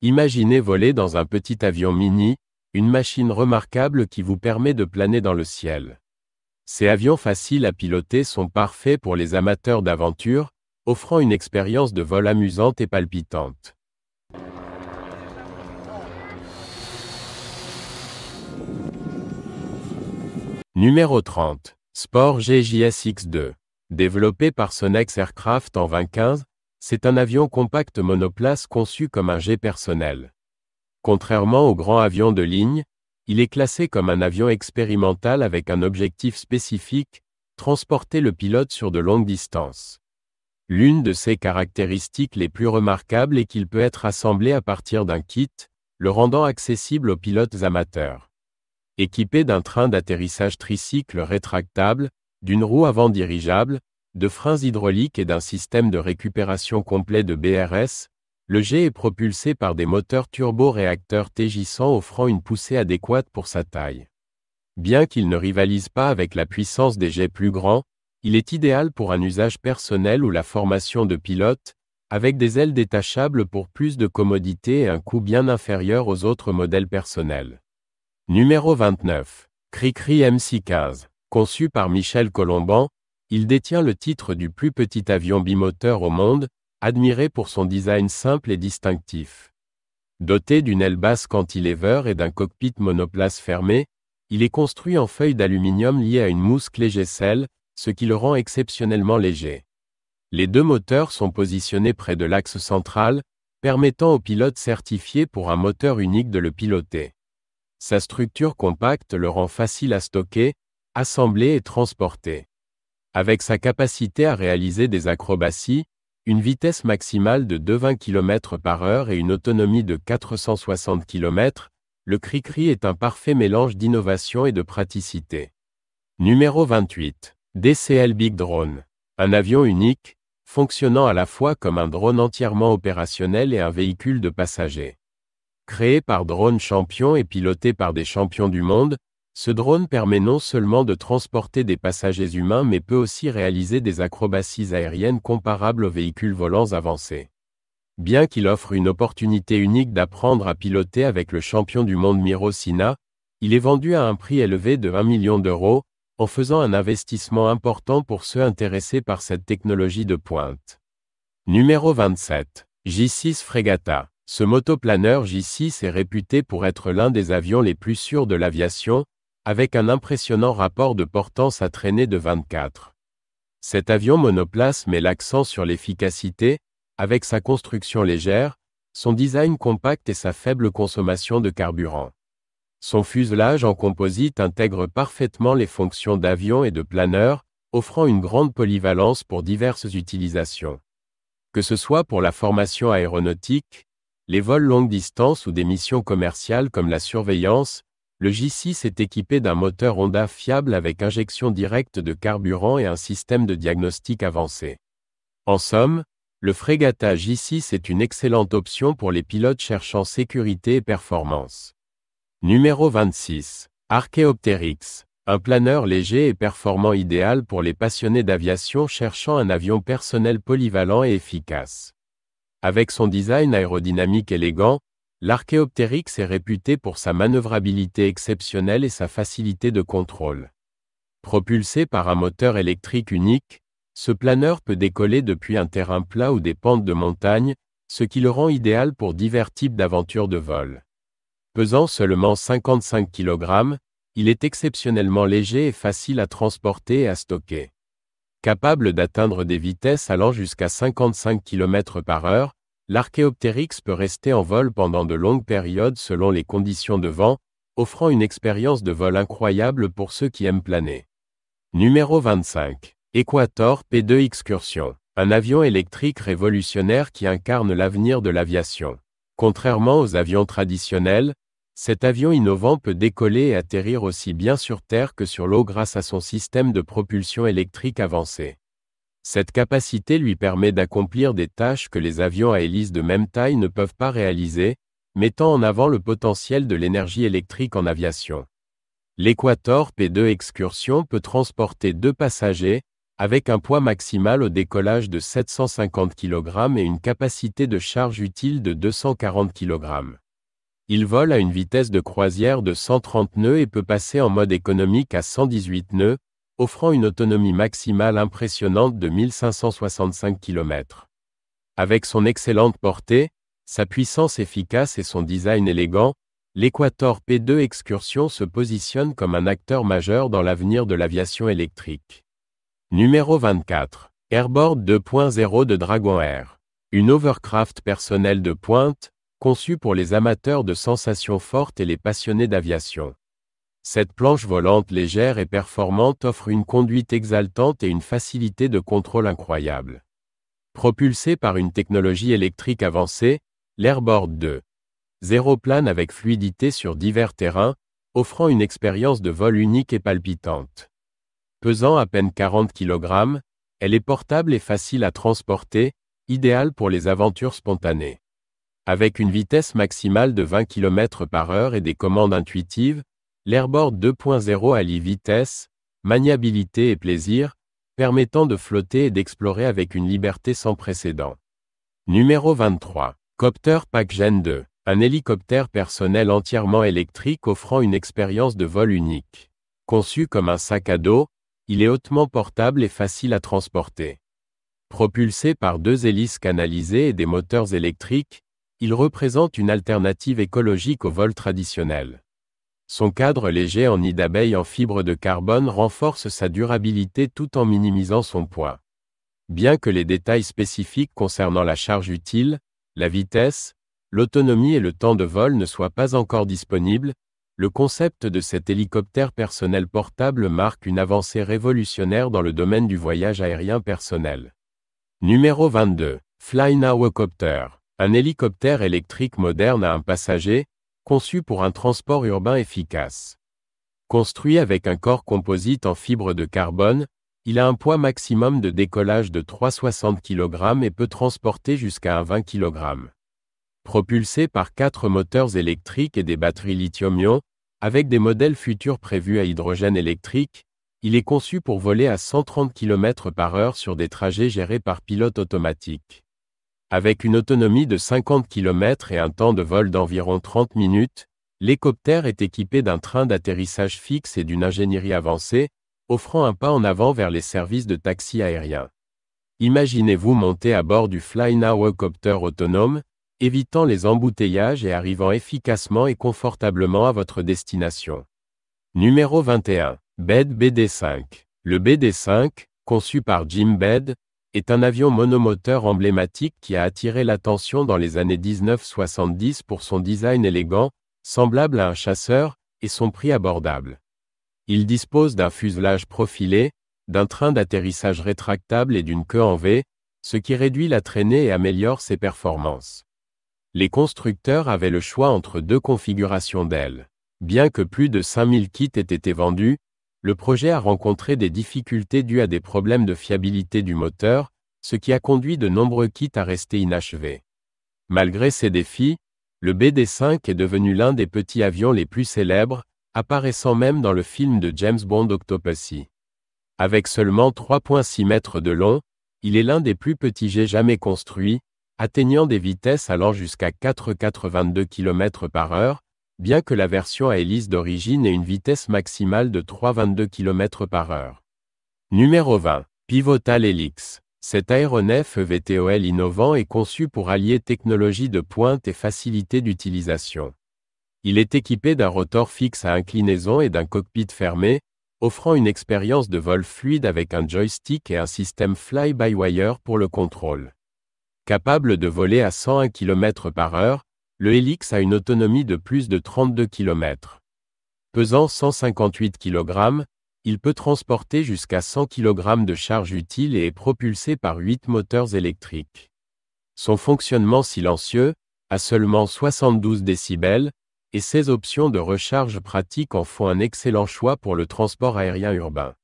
Imaginez voler dans un petit avion mini, une machine remarquable qui vous permet de planer dans le ciel. Ces avions faciles à piloter sont parfaits pour les amateurs d'aventure, offrant une expérience de vol amusante et palpitante. Numéro 30. Sport GJSX-2. Développé par Sonex Aircraft en 2015, c'est un avion compact monoplace conçu comme un jet personnel. Contrairement aux grands avions de ligne, il est classé comme un avion expérimental avec un objectif spécifique, transporter le pilote sur de longues distances. L'une de ses caractéristiques les plus remarquables est qu'il peut être assemblé à partir d'un kit, le rendant accessible aux pilotes amateurs. Équipé d'un train d'atterrissage tricycle rétractable, d'une roue avant dirigeable, de freins hydrauliques et d'un système de récupération complet de BRS, le jet est propulsé par des moteurs turbo-réacteurs TJ100 offrant une poussée adéquate pour sa taille. Bien qu'il ne rivalise pas avec la puissance des jets plus grands, il est idéal pour un usage personnel ou la formation de pilotes, avec des ailes détachables pour plus de commodité et un coût bien inférieur aux autres modèles personnels. Numéro 29. Cricri MC-15. Conçu par Michel Colomban, il détient le titre du plus petit avion bimoteur au monde, admiré pour son design simple et distinctif. Doté d'une aile basse cantilever et d'un cockpit monoplace fermé, il est construit en feuilles d'aluminium liées à une mousse clé-Gesell, ce qui le rend exceptionnellement léger. Les deux moteurs sont positionnés près de l'axe central, permettant au pilote certifié pour un moteur unique de le piloter. Sa structure compacte le rend facile à stocker, assembler et transporter. Avec sa capacité à réaliser des acrobaties, une vitesse maximale de 220 km/h et une autonomie de 460 km, le Cricri est un parfait mélange d'innovation et de praticité. Numéro 28. DCL Big Drone. Un avion unique, fonctionnant à la fois comme un drone entièrement opérationnel et un véhicule de passagers. Créé par Drone Champion et piloté par des champions du monde, ce drone permet non seulement de transporter des passagers humains mais peut aussi réaliser des acrobaties aériennes comparables aux véhicules volants avancés. Bien qu'il offre une opportunité unique d'apprendre à piloter avec le champion du monde Miro Sina, il est vendu à un prix élevé de 1 million d'euros, en faisant un investissement important pour ceux intéressés par cette technologie de pointe. Numéro 27. J6 Fregata. Ce motoplaneur J6 est réputé pour être l'un des avions les plus sûrs de l'aviation, avec un impressionnant rapport de portance à traînée de 24. Cet avion monoplace met l'accent sur l'efficacité, avec sa construction légère, son design compact et sa faible consommation de carburant. Son fuselage en composite intègre parfaitement les fonctions d'avion et de planeur, offrant une grande polyvalence pour diverses utilisations. Que ce soit pour la formation aéronautique, les vols longue distance ou des missions commerciales comme la surveillance, le J6 est équipé d'un moteur Honda fiable avec injection directe de carburant et un système de diagnostic avancé. En somme, le Fregata J6 est une excellente option pour les pilotes cherchant sécurité et performance. Numéro 26. Archaeopteryx. Un planeur léger et performant idéal pour les passionnés d'aviation cherchant un avion personnel polyvalent et efficace. Avec son design aérodynamique élégant, l'Archaeopteryx est réputé pour sa manœuvrabilité exceptionnelle et sa facilité de contrôle. Propulsé par un moteur électrique unique, ce planeur peut décoller depuis un terrain plat ou des pentes de montagne, ce qui le rend idéal pour divers types d'aventures de vol. Pesant seulement 55 kg, il est exceptionnellement léger et facile à transporter et à stocker. Capable d'atteindre des vitesses allant jusqu'à 55 km/h, l'Archaeopteryx peut rester en vol pendant de longues périodes selon les conditions de vent, offrant une expérience de vol incroyable pour ceux qui aiment planer. Numéro 25. Equator P2 Excursion. Un avion électrique révolutionnaire qui incarne l'avenir de l'aviation. Contrairement aux avions traditionnels, cet avion innovant peut décoller et atterrir aussi bien sur terre que sur l'eau grâce à son système de propulsion électrique avancé. Cette capacité lui permet d'accomplir des tâches que les avions à hélice de même taille ne peuvent pas réaliser, mettant en avant le potentiel de l'énergie électrique en aviation. L'Equator P2 Excursion peut transporter 2 passagers, avec un poids maximal au décollage de 750 kg et une capacité de charge utile de 240 kg. Il vole à une vitesse de croisière de 130 nœuds et peut passer en mode économique à 118 nœuds, offrant une autonomie maximale impressionnante de 1565 km. Avec son excellente portée, sa puissance efficace et son design élégant, l'Equator P2 Excursion se positionne comme un acteur majeur dans l'avenir de l'aviation électrique. Numéro 24. Airboard 2.0 de Dragon Air. Une hovercraft personnelle de pointe, conçue pour les amateurs de sensations fortes et les passionnés d'aviation. Cette planche volante légère et performante offre une conduite exaltante et une facilité de contrôle incroyable. Propulsée par une technologie électrique avancée, l'Airboard 2.0 plane avec fluidité sur divers terrains, offrant une expérience de vol unique et palpitante. Pesant à peine 40 kg, elle est portable et facile à transporter, idéale pour les aventures spontanées. Avec une vitesse maximale de 20 km/h et des commandes intuitives, l'Airboard 2.0 allie vitesse, maniabilité et plaisir, permettant de flotter et d'explorer avec une liberté sans précédent. Numéro 23. Copter Pack Gen 2. Un hélicoptère personnel entièrement électrique offrant une expérience de vol unique. Conçu comme un sac à dos, il est hautement portable et facile à transporter. Propulsé par 2 hélices canalisées et des moteurs électriques, il représente une alternative écologique au vol traditionnel. Son cadre léger en nid d'abeille en fibre de carbone renforce sa durabilité tout en minimisant son poids. Bien que les détails spécifiques concernant la charge utile, la vitesse, l'autonomie et le temps de vol ne soient pas encore disponibles, le concept de cet hélicoptère personnel portable marque une avancée révolutionnaire dans le domaine du voyage aérien personnel. Numéro 22. Flynow Copter. Un hélicoptère électrique moderne à un passager, conçu pour un transport urbain efficace. Construit avec un corps composite en fibre de carbone, il a un poids maximum de décollage de 360 kg et peut transporter jusqu'à 20 kg. Propulsé par 4 moteurs électriques et des batteries lithium-ion, avec des modèles futurs prévus à hydrogène électrique, il est conçu pour voler à 130 km/h sur des trajets gérés par pilote automatique. Avec une autonomie de 50 km et un temps de vol d'environ 30 minutes, l'hélicoptère est équipé d'un train d'atterrissage fixe et d'une ingénierie avancée, offrant un pas en avant vers les services de taxi aérien. Imaginez-vous monter à bord du Flynow Copter autonome, évitant les embouteillages et arrivant efficacement et confortablement à votre destination. Numéro 21. Bed BD5. Le BD5, conçu par Jim Bed, est un avion monomoteur emblématique qui a attiré l'attention dans les années 1970 pour son design élégant, semblable à un chasseur, et son prix abordable. Il dispose d'un fuselage profilé, d'un train d'atterrissage rétractable et d'une queue en V, ce qui réduit la traînée et améliore ses performances. Les constructeurs avaient le choix entre 2 configurations d'ailes. Bien que plus de 5000 kits aient été vendus, le projet a rencontré des difficultés dues à des problèmes de fiabilité du moteur, ce qui a conduit de nombreux kits à rester inachevés. Malgré ces défis, le BD5 est devenu l'un des petits avions les plus célèbres, apparaissant même dans le film de James Bond Octopussy. Avec seulement 3,6 mètres de long, il est l'un des plus petits jets jamais construits, atteignant des vitesses allant jusqu'à 4,82 km/h, bien que la version à hélice d'origine ait une vitesse maximale de 3,22 km/h. Numéro 20. Pivotal Helix. Cet aéronef EVTOL innovant est conçu pour allier technologie de pointe et facilité d'utilisation. Il est équipé d'un rotor fixe à inclinaison et d'un cockpit fermé, offrant une expérience de vol fluide avec un joystick et un système fly-by-wire pour le contrôle. Capable de voler à 101 km/h, le Helix a une autonomie de plus de 32 km. Pesant 158 kg, il peut transporter jusqu'à 100 kg de charge utile et est propulsé par 8 moteurs électriques. Son fonctionnement silencieux, à seulement 72 décibels, et ses options de recharge pratiques en font un excellent choix pour le transport aérien urbain.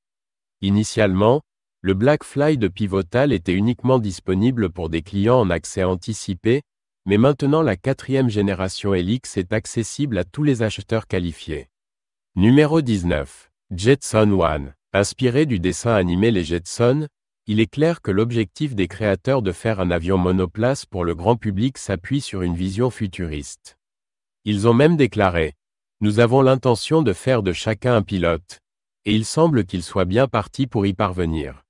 Initialement, le Blackfly de Pivotal était uniquement disponible pour des clients en accès anticipé, mais maintenant la 4e génération Helix est accessible à tous les acheteurs qualifiés. Numéro 19. Jetson One. Inspiré du dessin animé Les Jetsons, il est clair que l'objectif des créateurs de faire un avion monoplace pour le grand public s'appuie sur une vision futuriste. Ils ont même déclaré : « Nous avons l'intention de faire de chacun un pilote. Et il semble qu'ils soient bien partis pour y parvenir. »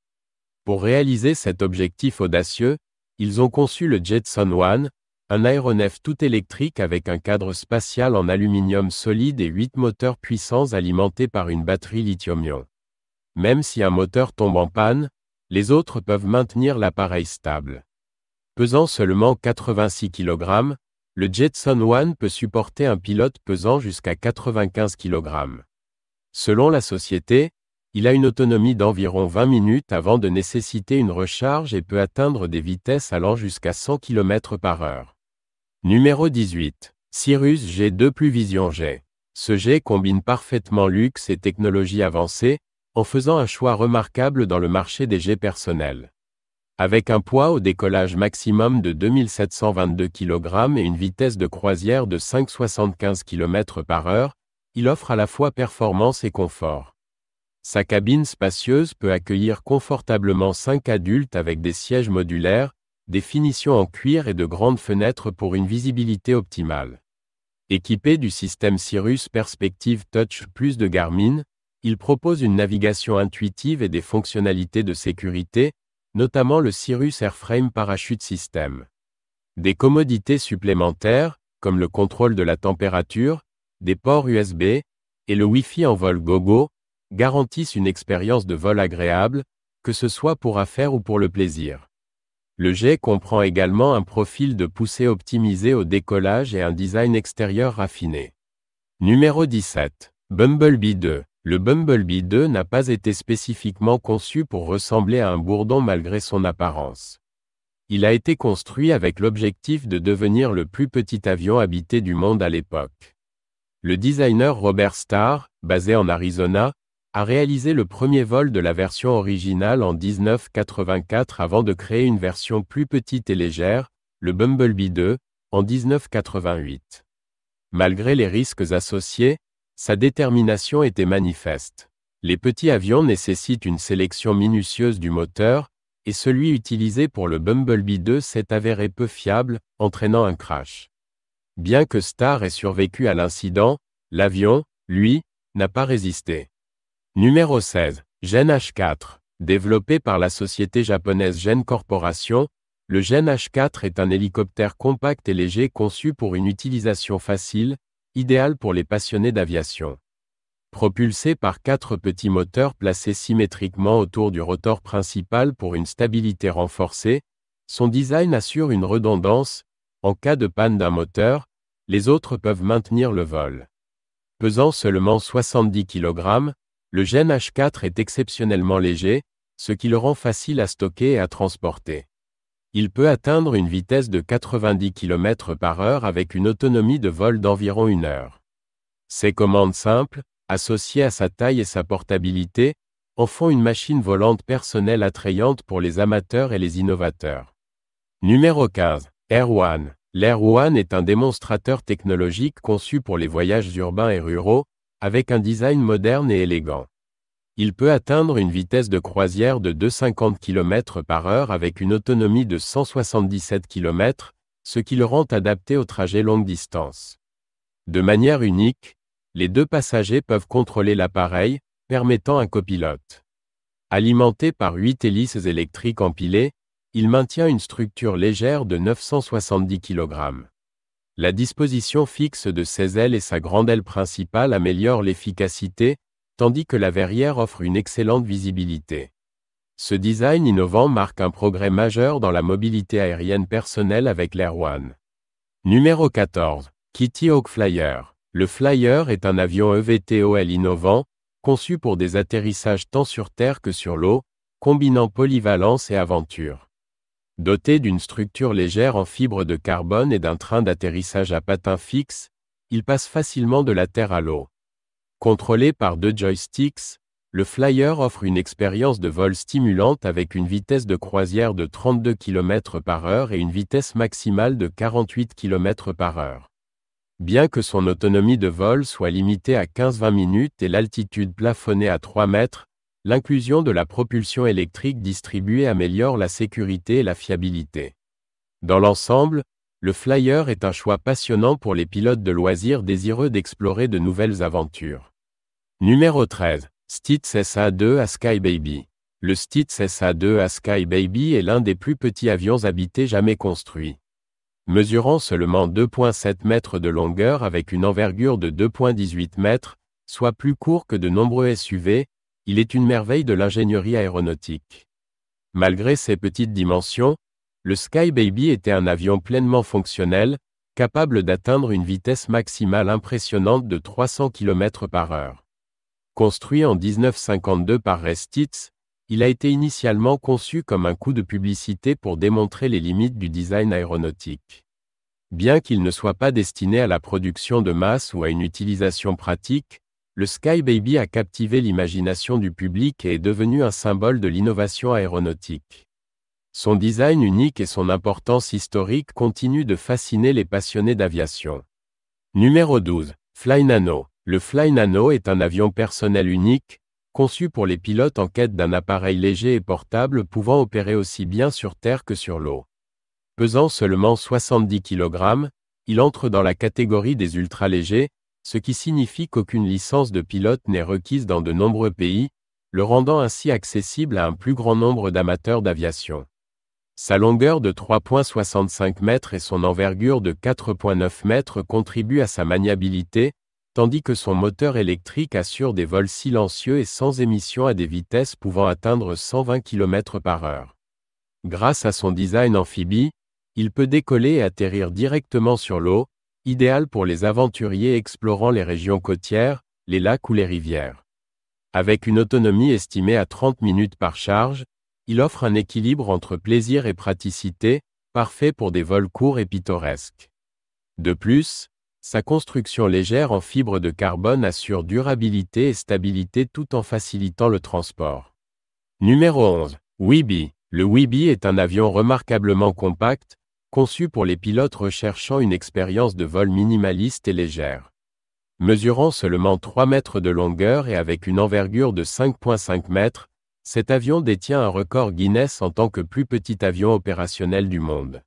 Pour réaliser cet objectif audacieux, ils ont conçu le Jetson One, un aéronef tout électrique avec un cadre spatial en aluminium solide et 8 moteurs puissants alimentés par une batterie lithium-ion. Même si un moteur tombe en panne, les autres peuvent maintenir l'appareil stable. Pesant seulement 86 kg, le Jetson One peut supporter un pilote pesant jusqu'à 95 kg. Selon la société, il a une autonomie d'environ 20 minutes avant de nécessiter une recharge et peut atteindre des vitesses allant jusqu'à 100 km/h. Numéro 18. Cirrus G2 Plus Vision G. Ce G combine parfaitement luxe et technologie avancée, en faisant un choix remarquable dans le marché des jets personnels. Avec un poids au décollage maximum de 2722 kg et une vitesse de croisière de 5,75 km/h, il offre à la fois performance et confort. Sa cabine spacieuse peut accueillir confortablement 5 adultes avec des sièges modulaires, des finitions en cuir et de grandes fenêtres pour une visibilité optimale. Équipé du système Cirrus Perspective Touch Plus de Garmin, il propose une navigation intuitive et des fonctionnalités de sécurité, notamment le Cirrus Airframe Parachute System. Des commodités supplémentaires, comme le contrôle de la température, des ports USB, et le Wi-Fi en vol gogo, garantissent une expérience de vol agréable, que ce soit pour affaires ou pour le plaisir. Le jet comprend également un profil de poussée optimisé au décollage et un design extérieur raffiné. Numéro 17. Bumblebee 2. Le Bumblebee 2 n'a pas été spécifiquement conçu pour ressembler à un bourdon malgré son apparence. Il a été construit avec l'objectif de devenir le plus petit avion habité du monde à l'époque. Le designer Robert Starr, basé en Arizona, a réalisé le premier vol de la version originale en 1984 avant de créer une version plus petite et légère, le Bumblebee 2, en 1988. Malgré les risques associés, sa détermination était manifeste. Les petits avions nécessitent une sélection minutieuse du moteur, et celui utilisé pour le Bumblebee 2 s'est avéré peu fiable, entraînant un crash. Bien que Starr ait survécu à l'incident, l'avion, lui, n'a pas résisté. Numéro 16. Gen H4. Développé par la société japonaise Gen Corporation, le Gen H4 est un hélicoptère compact et léger conçu pour une utilisation facile, idéal pour les passionnés d'aviation. Propulsé par 4 petits moteurs placés symétriquement autour du rotor principal pour une stabilité renforcée, son design assure une redondance. En cas de panne d'un moteur, les autres peuvent maintenir le vol. Pesant seulement 70 kg, le Gen H4 est exceptionnellement léger, ce qui le rend facile à stocker et à transporter. Il peut atteindre une vitesse de 90 km/h avec une autonomie de vol d'environ 1 heure. Ses commandes simples, associées à sa taille et sa portabilité, en font une machine volante personnelle attrayante pour les amateurs et les innovateurs. Numéro 15. Air One. L'Air One est un démonstrateur technologique conçu pour les voyages urbains et ruraux, avec un design moderne et élégant. Il peut atteindre une vitesse de croisière de 250 km/h avec une autonomie de 177 km, ce qui le rend adapté aux trajets longue distance. De manière unique, les 2 passagers peuvent contrôler l'appareil, permettant un copilote. Alimenté par 8 hélices électriques empilées, il maintient une structure légère de 970 kg. La disposition fixe de ses ailes et sa grande aile principale améliorent l'efficacité, tandis que la verrière offre une excellente visibilité. Ce design innovant marque un progrès majeur dans la mobilité aérienne personnelle avec l'Air One. Numéro 14. Kitty Hawk Flyer. Le Flyer est un avion eVTOL innovant, conçu pour des atterrissages tant sur terre que sur l'eau, combinant polyvalence et aventure. Doté d'une structure légère en fibre de carbone et d'un train d'atterrissage à patins fixes, il passe facilement de la terre à l'eau. Contrôlé par 2 joysticks, le Flyer offre une expérience de vol stimulante avec une vitesse de croisière de 32 km/h et une vitesse maximale de 48 km/h. Bien que son autonomie de vol soit limitée à 15-20 minutes et l'altitude plafonnée à 3 mètres, l'inclusion de la propulsion électrique distribuée améliore la sécurité et la fiabilité. Dans l'ensemble, le Flyer est un choix passionnant pour les pilotes de loisirs désireux d'explorer de nouvelles aventures. Numéro 13. Stitz SA-2 à Skybaby. Le Stitz SA-2 à Skybaby est l'un des plus petits avions habités jamais construits. Mesurant seulement 2,7 mètres de longueur avec une envergure de 2,18 mètres, soit plus court que de nombreux SUV, il est une merveille de l'ingénierie aéronautique. Malgré ses petites dimensions, le Skybaby était un avion pleinement fonctionnel, capable d'atteindre une vitesse maximale impressionnante de 300 km/h. Construit en 1952 par Ray Stitz, il a été initialement conçu comme un coup de publicité pour démontrer les limites du design aéronautique. Bien qu'il ne soit pas destiné à la production de masse ou à une utilisation pratique, le Skybaby a captivé l'imagination du public et est devenu un symbole de l'innovation aéronautique. Son design unique et son importance historique continuent de fasciner les passionnés d'aviation. Numéro 12. Flynano. Le Flynano est un avion personnel unique, conçu pour les pilotes en quête d'un appareil léger et portable pouvant opérer aussi bien sur terre que sur l'eau. Pesant seulement 70 kg, il entre dans la catégorie des ultra-légers, ce qui signifie qu'aucune licence de pilote n'est requise dans de nombreux pays, le rendant ainsi accessible à un plus grand nombre d'amateurs d'aviation. Sa longueur de 3,65 mètres et son envergure de 4,9 mètres contribuent à sa maniabilité, tandis que son moteur électrique assure des vols silencieux et sans émission à des vitesses pouvant atteindre 120 km/h. Grâce à son design amphibie, il peut décoller et atterrir directement sur l'eau, idéal pour les aventuriers explorant les régions côtières, les lacs ou les rivières. Avec une autonomie estimée à 30 minutes par charge, il offre un équilibre entre plaisir et praticité, parfait pour des vols courts et pittoresques. De plus, sa construction légère en fibre de carbone assure durabilité et stabilité tout en facilitant le transport. Numéro 11. Weeby. Le Weeby est un avion remarquablement compact, conçu pour les pilotes recherchant une expérience de vol minimaliste et légère. Mesurant seulement 3 mètres de longueur et avec une envergure de 5,5 mètres, cet avion détient un record Guinness en tant que plus petit avion opérationnel du monde.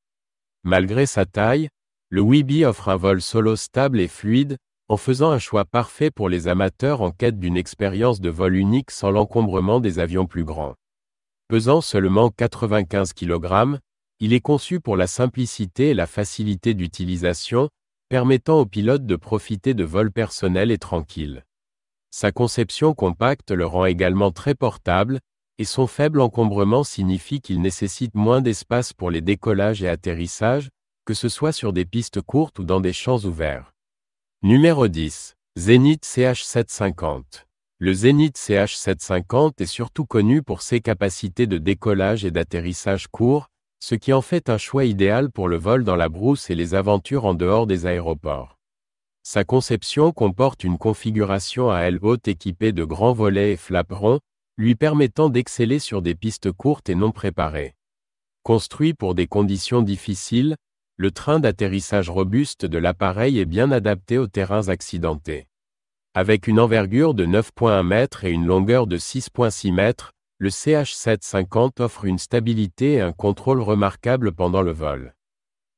Malgré sa taille, le Weeby offre un vol solo stable et fluide, en faisant un choix parfait pour les amateurs en quête d'une expérience de vol unique sans l'encombrement des avions plus grands. Pesant seulement 95 kg, il est conçu pour la simplicité et la facilité d'utilisation, permettant aux pilotes de profiter de vols personnels et tranquilles. Sa conception compacte le rend également très portable, et son faible encombrement signifie qu'il nécessite moins d'espace pour les décollages et atterrissages, que ce soit sur des pistes courtes ou dans des champs ouverts. Numéro 10. Zenith CH750. Le Zenith CH750 est surtout connu pour ses capacités de décollage et d'atterrissage courts, ce qui en fait un choix idéal pour le vol dans la brousse et les aventures en dehors des aéroports. Sa conception comporte une configuration à aile haute équipée de grands volets et flaperons, lui permettant d'exceller sur des pistes courtes et non préparées. Construit pour des conditions difficiles, le train d'atterrissage robuste de l'appareil est bien adapté aux terrains accidentés. Avec une envergure de 9,1 mètres et une longueur de 6,6 mètres, le CH750 offre une stabilité et un contrôle remarquables pendant le vol.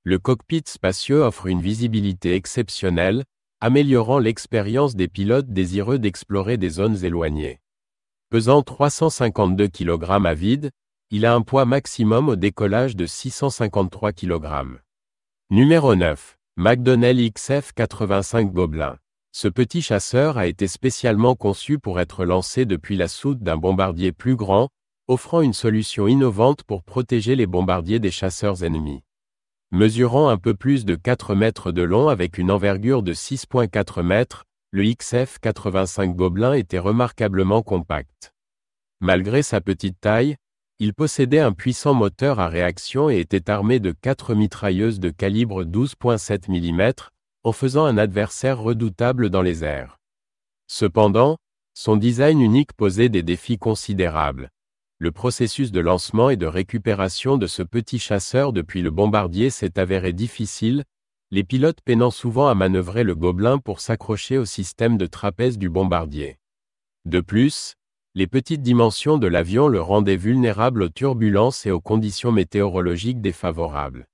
Le cockpit spacieux offre une visibilité exceptionnelle, améliorant l'expérience des pilotes désireux d'explorer des zones éloignées. Pesant 352 kg à vide, il a un poids maximum au décollage de 653 kg. Numéro 9. McDonnell XF-85 Gobelin. Ce petit chasseur a été spécialement conçu pour être lancé depuis la soute d'un bombardier plus grand, offrant une solution innovante pour protéger les bombardiers des chasseurs ennemis. Mesurant un peu plus de 4 mètres de long avec une envergure de 6,4 mètres, le XF-85 Gobelin était remarquablement compact. Malgré sa petite taille, il possédait un puissant moteur à réaction et était armé de 4 mitrailleuses de calibre 12,7 mm, en faisant un adversaire redoutable dans les airs. Cependant, son design unique posait des défis considérables. Le processus de lancement et de récupération de ce petit chasseur depuis le bombardier s'est avéré difficile, les pilotes peinant souvent à manœuvrer le Gobelin pour s'accrocher au système de trapèze du bombardier. De plus, les petites dimensions de l'avion le rendaient vulnérable aux turbulences et aux conditions météorologiques défavorables.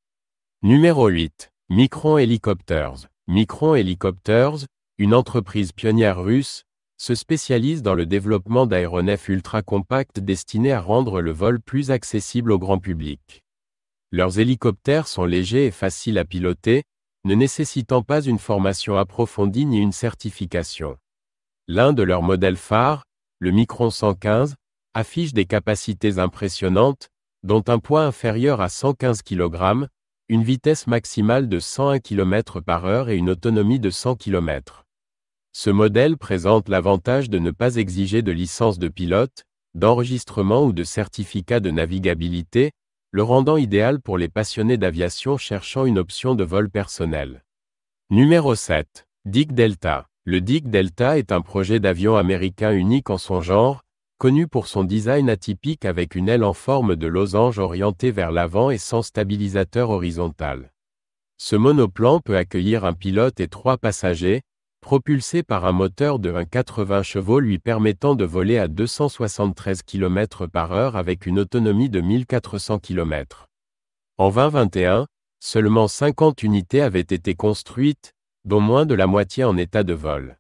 Numéro 8. Micron Helicopters. Micron Helicopters, une entreprise pionnière russe, se spécialise dans le développement d'aéronefs ultra-compacts destinés à rendre le vol plus accessible au grand public. Leurs hélicoptères sont légers et faciles à piloter, ne nécessitant pas une formation approfondie ni une certification. L'un de leurs modèles phares, le Micron 115, affiche des capacités impressionnantes, dont un poids inférieur à 115 kg, une vitesse maximale de 101 km/h et une autonomie de 100 km. Ce modèle présente l'avantage de ne pas exiger de licence de pilote, d'enregistrement ou de certificat de navigabilité, le rendant idéal pour les passionnés d'aviation cherchant une option de vol personnel. Numéro 7. Dick Delta. Le Dick Delta est un projet d'avion américain unique en son genre, connu pour son design atypique avec une aile en forme de losange orientée vers l'avant et sans stabilisateur horizontal. Ce monoplan peut accueillir un pilote et 3 passagers, propulsé par un moteur de 1,80 chevaux lui permettant de voler à 273 km/h avec une autonomie de 1400 km. En 2021, seulement 50 unités avaient été construites, dont moins de la moitié en état de vol.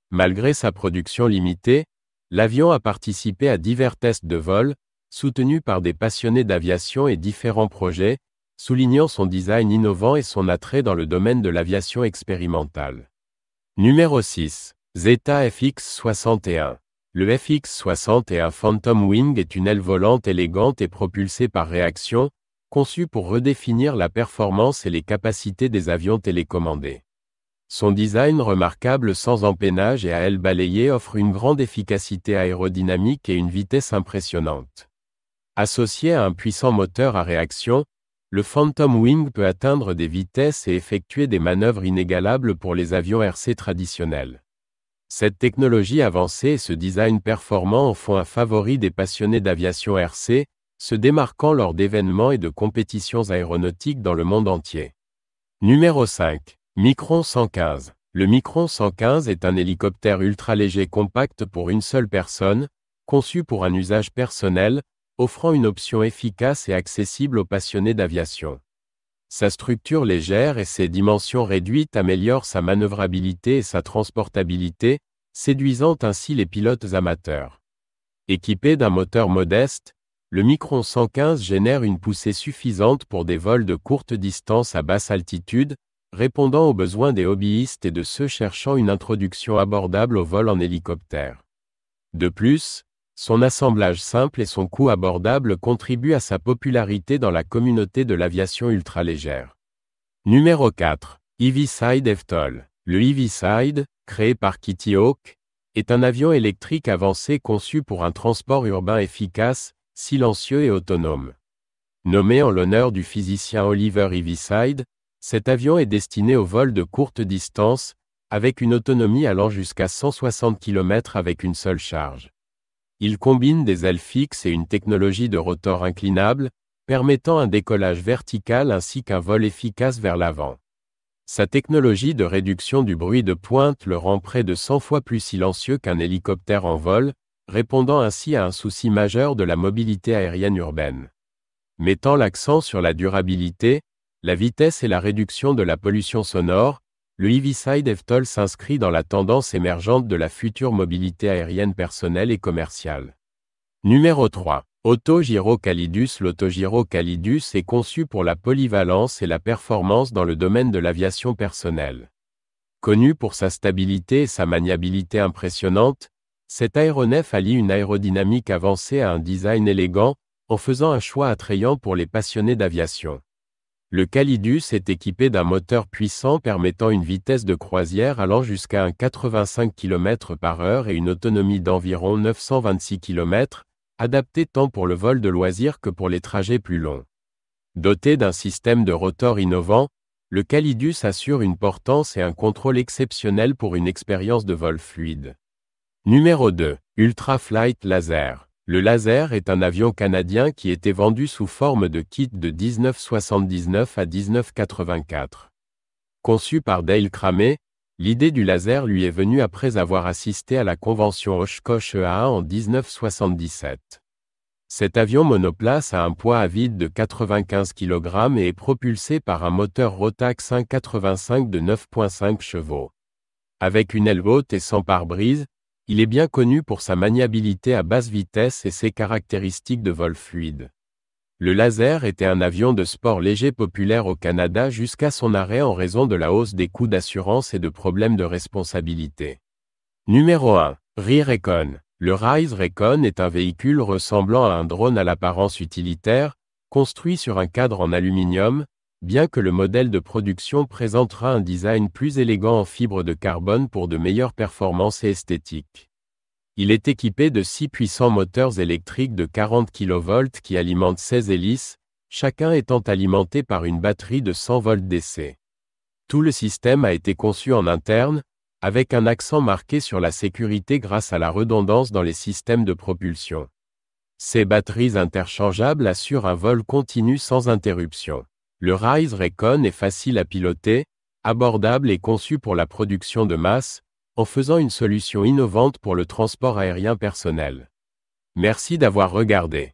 Malgré sa production limitée, l'avion a participé à divers tests de vol, soutenus par des passionnés d'aviation et différents projets, soulignant son design innovant et son attrait dans le domaine de l'aviation expérimentale. Numéro 6. Zeta FX-61. Le FX-61 Phantom Wing est une aile volante élégante et propulsée par réaction, conçue pour redéfinir la performance et les capacités des avions télécommandés. Son design remarquable sans empennage et à aile balayée offre une grande efficacité aérodynamique et une vitesse impressionnante. Associé à un puissant moteur à réaction, le Phantom Wing peut atteindre des vitesses et effectuer des manœuvres inégalables pour les avions RC traditionnels. Cette technologie avancée et ce design performant en font un favori des passionnés d'aviation RC, se démarquant lors d'événements et de compétitions aéronautiques dans le monde entier. Numéro 5. Micron 115. Le Micron 115 est un hélicoptère ultra-léger compact pour une seule personne, conçu pour un usage personnel, offrant une option efficace et accessible aux passionnés d'aviation. Sa structure légère et ses dimensions réduites améliorent sa manœuvrabilité et sa transportabilité, séduisant ainsi les pilotes amateurs. Équipé d'un moteur modeste, le Micron 115 génère une poussée suffisante pour des vols de courte distance à basse altitude, répondant aux besoins des hobbyistes et de ceux cherchant une introduction abordable au vol en hélicoptère. De plus, son assemblage simple et son coût abordable contribuent à sa popularité dans la communauté de l'aviation ultralégère. Numéro 4. Heaviside eVTOL. Le Heaviside, créé par Kitty Hawk, est un avion électrique avancé conçu pour un transport urbain efficace, silencieux et autonome. Nommé en l'honneur du physicien Oliver Heaviside, cet avion est destiné au vol de courte distance, avec une autonomie allant jusqu'à 160 km avec une seule charge. Il combine des ailes fixes et une technologie de rotor inclinable, permettant un décollage vertical ainsi qu'un vol efficace vers l'avant. Sa technologie de réduction du bruit de pointe le rend près de 100 fois plus silencieux qu'un hélicoptère en vol, répondant ainsi à un souci majeur de la mobilité aérienne urbaine. Mettant l'accent sur la durabilité, la vitesse et la réduction de la pollution sonore, le Heaviside eVTOL s'inscrit dans la tendance émergente de la future mobilité aérienne personnelle et commerciale. Numéro 3. Autogiro Calidus. L'autogiro Calidus est conçu pour la polyvalence et la performance dans le domaine de l'aviation personnelle. Connu pour sa stabilité et sa maniabilité impressionnante, cet aéronef allie une aérodynamique avancée à un design élégant, en faisant un choix attrayant pour les passionnés d'aviation. Le Calidus est équipé d'un moteur puissant permettant une vitesse de croisière allant jusqu'à 85 km/h et une autonomie d'environ 926 km, adaptée tant pour le vol de loisirs que pour les trajets plus longs. Doté d'un système de rotor innovant, le Calidus assure une portance et un contrôle exceptionnels pour une expérience de vol fluide. Numéro 2. Ultraflight Laser. Le Laser est un avion canadien qui était vendu sous forme de kit de 1979 à 1984. Conçu par Dale Cramé, L'idée du laser lui est venue après avoir assisté à la convention Oshkosh EA en 1977. Cet avion monoplace a un poids à vide de 95 kg et est propulsé par un moteur Rotax 185 de 9,5 chevaux. Avec une aile haute et sans pare-brise, il est bien connu pour sa maniabilité à basse vitesse et ses caractéristiques de vol fluide. Le laser était un avion de sport léger populaire au Canada jusqu'à son arrêt en raison de la hausse des coûts d'assurance et de problèmes de responsabilité. Numéro 1. RI Recon. Le Rise Recon est un véhicule ressemblant à un drone à l'apparence utilitaire, construit sur un cadre en aluminium, bien que le modèle de production présentera un design plus élégant en fibre de carbone pour de meilleures performances et esthétiques. Il est équipé de 6 puissants moteurs électriques de 40 kV qui alimentent 16 hélices, chacun étant alimenté par une batterie de 100 volts DC. Tout le système a été conçu en interne, avec un accent marqué sur la sécurité grâce à la redondance dans les systèmes de propulsion. Ces batteries interchangeables assurent un vol continu sans interruption. Le Rise Recon est facile à piloter, abordable et conçu pour la production de masse, en faisant une solution innovante pour le transport aérien personnel. Merci d'avoir regardé.